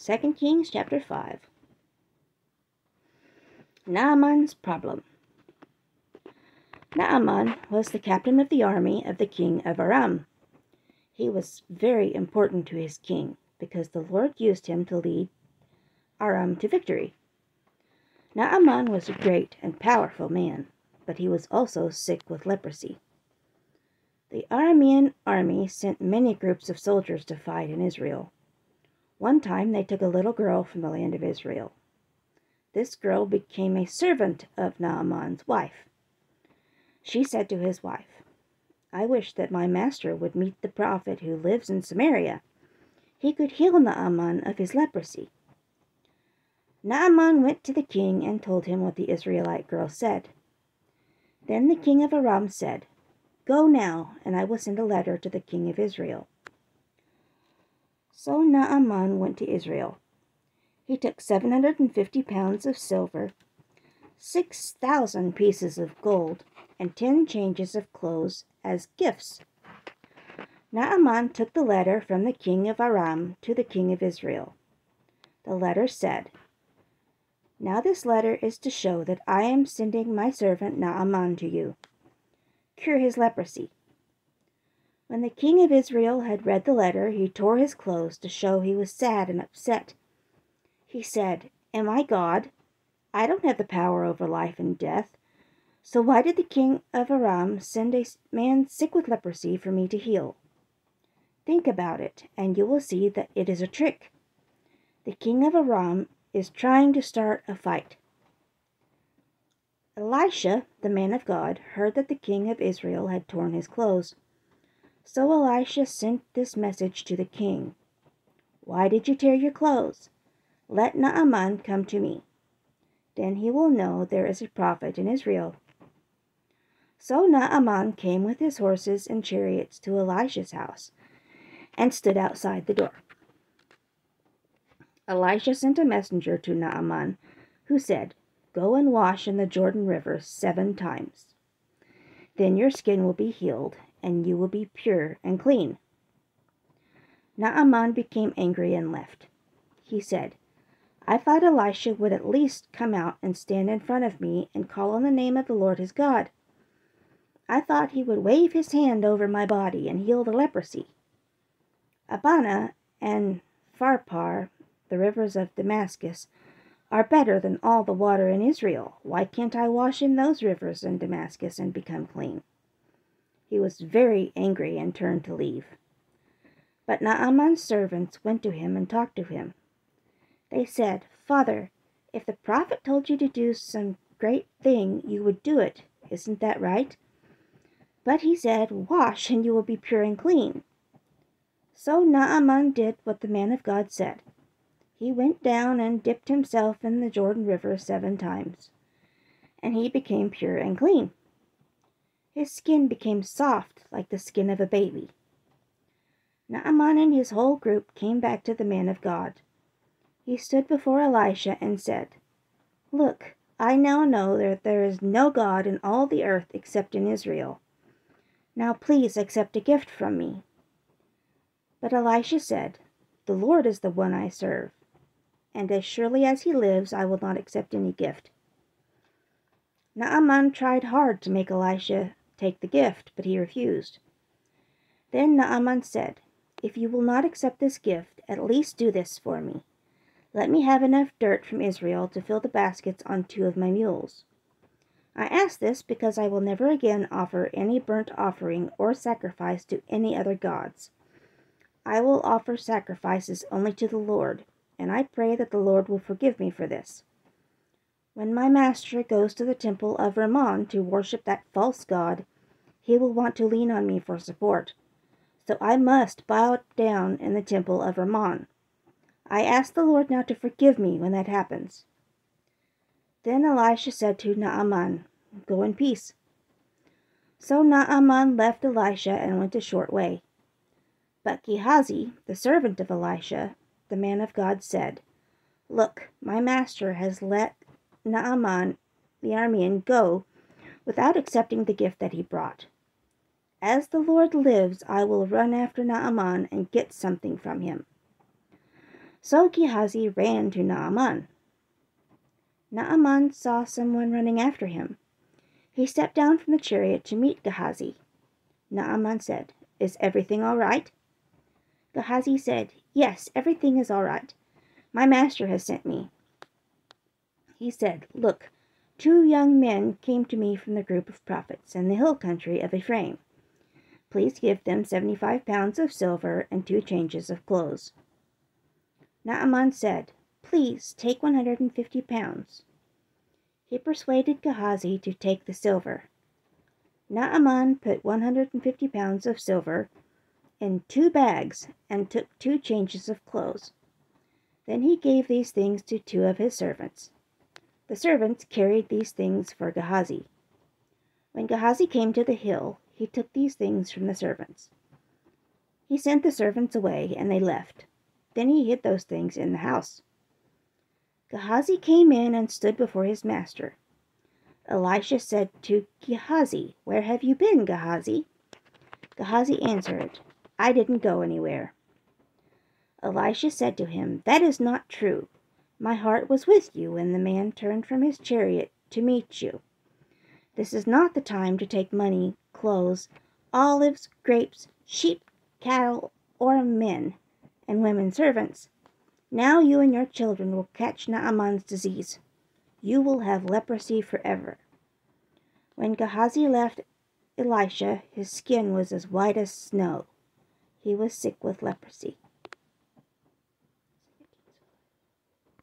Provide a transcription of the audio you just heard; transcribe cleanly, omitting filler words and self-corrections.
2 Kings chapter 5. Naaman's problem. Naaman was the captain of the army of the king of Aram. He was very important to his king because the Lord used him to lead Aram to victory. Naaman was a great and powerful man, but he was also sick with leprosy. The Aramean army sent many groups of soldiers to fight in Israel. One time they took a little girl from the land of Israel. This girl became a servant of Naaman's wife. She said to his wife, "I wish that my master would meet the prophet who lives in Samaria. He could heal Naaman of his leprosy." Naaman went to the king and told him what the Israelite girl said. Then the king of Aram said, "Go now, and I will send a letter to the king of Israel." So Naaman went to Israel. He took 750 pounds of silver, 6,000 pieces of gold, and 10 changes of clothes as gifts. Naaman took the letter from the king of Aram to the king of Israel. The letter said, "Now this letter is to show that I am sending my servant Naaman to you. Cure his leprosy." When the king of Israel had read the letter, he tore his clothes to show he was sad and upset. He said, "Am I God? I don't have the power over life and death. So why did the king of Aram send a man sick with leprosy for me to heal? Think about it, and you will see that it is a trick. The king of Aram is trying to start a fight." Elisha, the man of God, heard that the king of Israel had torn his clothes. So Elisha sent this message to the king, "Why did you tear your clothes? Let Naaman come to me. Then he will know there is a prophet in Israel." So Naaman came with his horses and chariots to Elisha's house and stood outside the door. Elisha sent a messenger to Naaman, who said, "Go and wash in the Jordan River 7 times. Then your skin will be healed, and you will be pure and clean." Naaman became angry and left. He said, "I thought Elisha would at least come out and stand in front of me and call on the name of the Lord his God. I thought he would wave his hand over my body and heal the leprosy. Abana and Pharpar, the rivers of Damascus, are better than all the water in Israel. Why can't I wash in those rivers in Damascus and become clean?" He was very angry and turned to leave. But Naaman's servants went to him and talked to him. They said, "Father, if the prophet told you to do some great thing, you would do it. Isn't that right? But he said, 'Wash, and you will be pure and clean.'" So Naaman did what the man of God said. He went down and dipped himself in the Jordan River 7 times, and he became pure and clean. His skin became soft like the skin of a baby. Naaman and his whole group came back to the man of God. He stood before Elisha and said, "Look, I now know that there is no God in all the earth except in Israel. Now please accept a gift from me." But Elisha said, "The Lord is the one I serve, and as surely as he lives, I will not accept any gift." Naaman tried hard to make Elisha take the gift, but he refused. Then Naaman said, "If you will not accept this gift, at least do this for me. Let me have enough dirt from Israel to fill the baskets on 2 of my mules. I ask this because I will never again offer any burnt offering or sacrifice to any other gods. I will offer sacrifices only to the Lord, and I pray that the Lord will forgive me for this. When my master goes to the temple of Rimmon to worship that false god, he will want to lean on me for support. So I must bow down in the temple of Rimmon. I ask the Lord now to forgive me when that happens." Then Elisha said to Naaman, "Go in peace." So Naaman left Elisha and went a short way. But Gehazi, the servant of Elisha, the man of God, said, "Look, my master has let Naaman the Aramean go without accepting the gift that he brought. As the Lord lives, I will run after Naaman and get something from him." So Gehazi ran to Naaman. Naaman saw someone running after him. He stepped down from the chariot to meet Gehazi. Naaman said, "Is everything all right?" Gehazi said, "Yes, everything is all right. My master has sent me." He said, "Look, 2 young men came to me from the group of prophets in the hill country of Ephraim. Please give them 75 pounds of silver and 2 changes of clothes." Naaman said, "Please take 150 pounds. He persuaded Gehazi to take the silver. Naaman put 150 pounds of silver in 2 bags and took 2 changes of clothes. Then he gave these things to 2 of his servants. The servants carried these things for Gehazi. When Gehazi came to the hill, he took these things from the servants. He sent the servants away, and they left. Then he hid those things in the house. Gehazi came in and stood before his master. Elisha said to Gehazi, "Where have you been, Gehazi?" Gehazi answered, "I didn't go anywhere." Elisha said to him, "That is not true. My heart was with you when the man turned from his chariot to meet you. This is not the time to take money, clothes, olives, grapes, sheep, cattle, or men and women servants. Now you and your children will catch Naaman's disease. You will have leprosy forever." When Gehazi left Elisha, his skin was as white as snow. He was sick with leprosy.